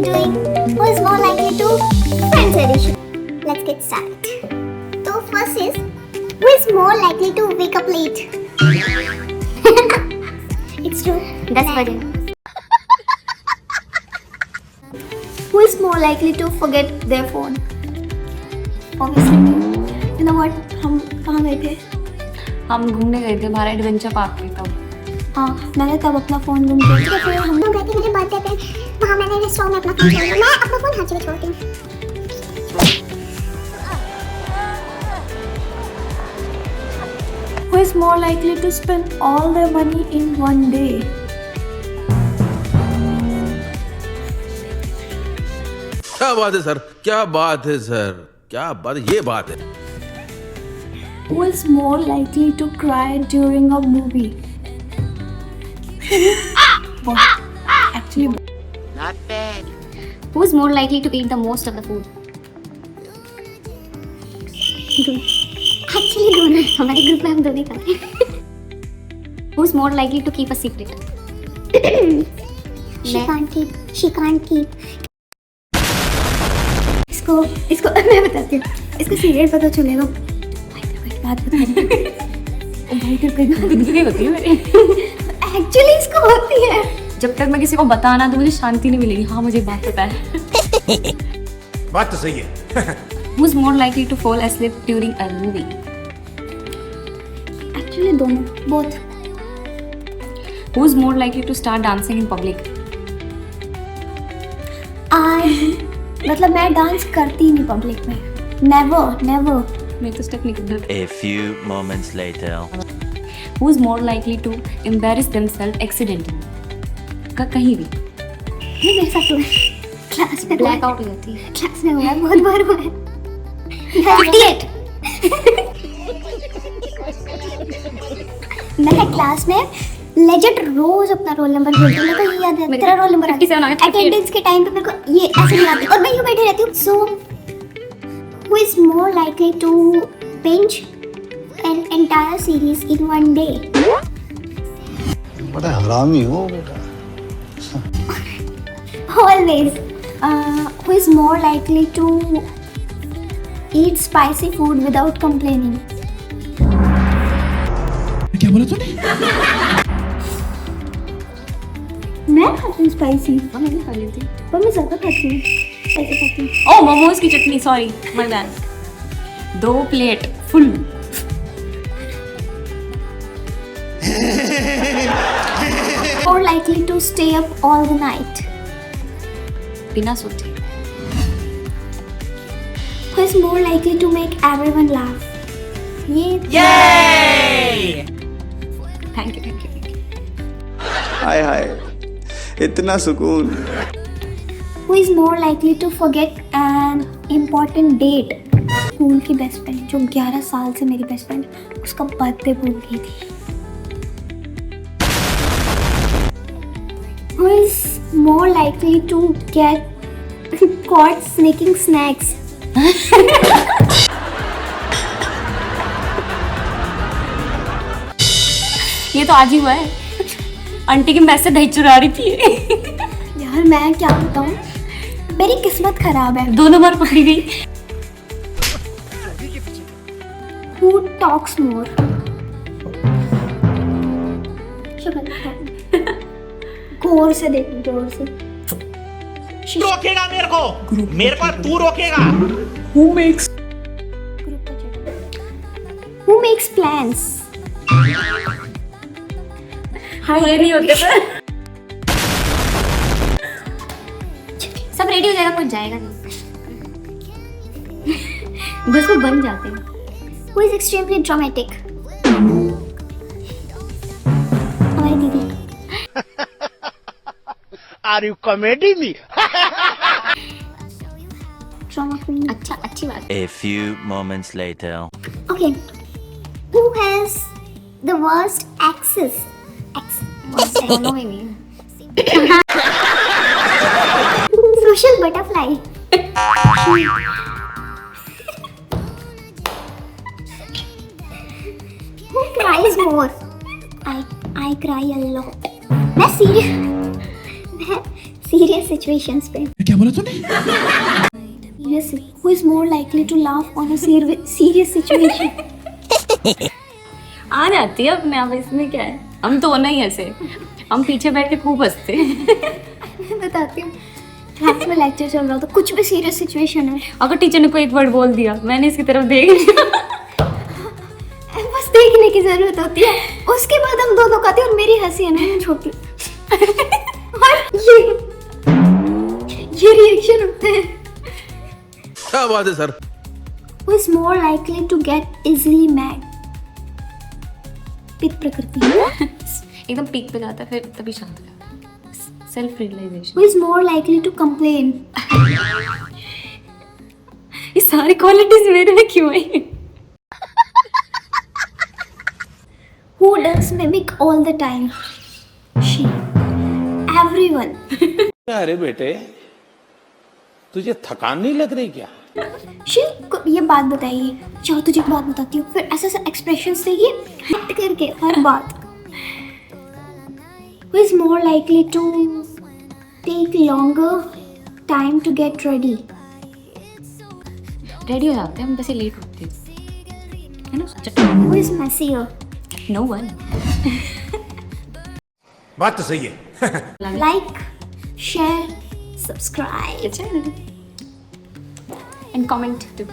doing? Who is more likely to? Friends edition. Let's get started. So first is, who is more likely to wake up late? It's true. That's funny. Who is more likely to forget their phone? Obviously me. You know what? हम कहाँ गए थे? हम घूमने गए थे बाहर adventure park में तब। हाँ, मैंने तब अपना फोन गुम किया। ठीक है, फिर हम लोग गए थे मेरे बर्थडे पे। वहाँ मैंने रेस्टोरेंट में अपना फोन छोड़ दिया। मैं अपना फोन हर जगह छोड़ती हूँ। Who is more likely to spend all their money in one day? क्या बात है सर, क्या बात है सर, क्या बात है, ये बात है। Who is more likely to cry during a movie? Actually, Who is more likely to eat the most of the food? Actually दोनों हमारे ग्रुप में हम दोनों खाते हैं। Who is more likely to keep a secret? She can't keep. इसको मैं बताती हूँ। इसको सीरियल पता चलेगा। बात बताऊँ। भाई तेरे पे नहीं होती है मेरी। Actually इसको होती है। जब तक मैं किसी को बताना तो मुझे शांति नहीं मिलेगी। हाँ मुझे बात पता है। बात तो सही है। Who is more likely to fall asleep during a movie? Actually दोनों, both. Who is more likely to start dancing in public? मतलब मैं डांस करती ही नहीं पब्लिक में। Never. मैं तो स्टेप नहीं करती। A few moments later. Who is more likely to embarrass themselves accidentally? कहीं भी। ये मेरे साथ हुआ है। क्लास में ब्लैक आउट हो जाती है। क्लास में हुआ है, बहुत बार हुआ है। 58। मैं क्लास में लेजेंड रोज अपना रोल नंबर बोलती हूँ। मेरे को ये याद है, तेरा रोल नंबर 57 आ गया। अटेंडेंस के टाइम पे मेरे को ये ऐसे नहीं आती और मैं यूँ बैठी रहती हूँ। So who is more likely to binge an entire series in one day? बड़ा हरामी हो बेटा। Always. Who is more likely to eat spicy food without complaining? क्या बोला तूने? मैं खाती हूँ स्पाइसी, हाँ मैं भी खा लेती हूँ। पर मैं ज़्यादा खाती हूँ। ऐसे खाती हूँ। ओह मोमोज की चटनी sorry my bad 2 plate full More likely to stay up all the night? बिना सोचे Who is more likely to make everyone laugh? ये थैंक यू हाय हाय, इतना सुकून। Who is more likely to forget an important date? School की best friend जो 11 साल से मेरी बेस्ट फ्रेंड, उसका बर्थडे भूल गई थी। Who is more likely to get caught sneaking snacks? ये तो आज ही हुआ है आंटी की मैसेज दही चुरा रही थी यार मैं क्या बताऊँ, मेरी किस्मत खराब है। 2 बार पकड़ी गई Who talks more? गौर से देख, गौर से। रोकेगा मेरे को तू रोकेगा। who makes Who makes plans? पूरे नहीं होते पर सब रेडी हो जाएगा कुछ जाएगा नहीं बस वो बन जाते हैं Who is extremely dramatic? हमारी दीदी। Are you comedy me? Drama queen. अच्छा अच्छी बात A few moments later. Okay. Who has the worst access? दोनों में नहीं Social butterfly. Who cries more? I cry a lot. मैं सीरियस सिचुएशंस पे। क्या बोला तूने? Seriously, who is more likely to laugh on a serious situation? आ जाती है अपने आप, इसमें क्या है, हम तो होना ही ऐसे, हम पीछे बैठ के खूब हंसते। मैं बताती हूँ, क्लास में लेक्चर चल रहा था, कुछ भी सीरियस सिचुएशन है, अगर टीचर ने कोई एक वर्ड बोल दिया, मैंने इसकी तरफ देख लिया, बस देखने की जरूरत होती है, उसके बाद हम दोनों खाते और मेरी हंसी है ना छोटी और ये रिएक्शन होते हैं। क्या बात है sir? Who is more likely to get easily mad? पित प्रकृति। एकदम पीक पे जाता है, फिर तभी शांत हो जाता है। Self realisation. Who is more likely to complain? ये सारी क्वालिटीज मेरे में क्यों आई? Who does mimic all the time? She. Everyone. अरे बेटे, तुझे थकान नहीं लग रही क्या? She को ये बात बताइए, चलो तुझे एक बात बताती हूँ, फिर ऐसे ऐसे एक्सप्रेशंस देगी हट करके हर बात। Who is more likely to take longer time to get ready? Ready हो जाते हैं हम, बस लेट होते हैं, है ना? Who is messier? No one. बात तो सही है। Like, share, subscribe. And comment too.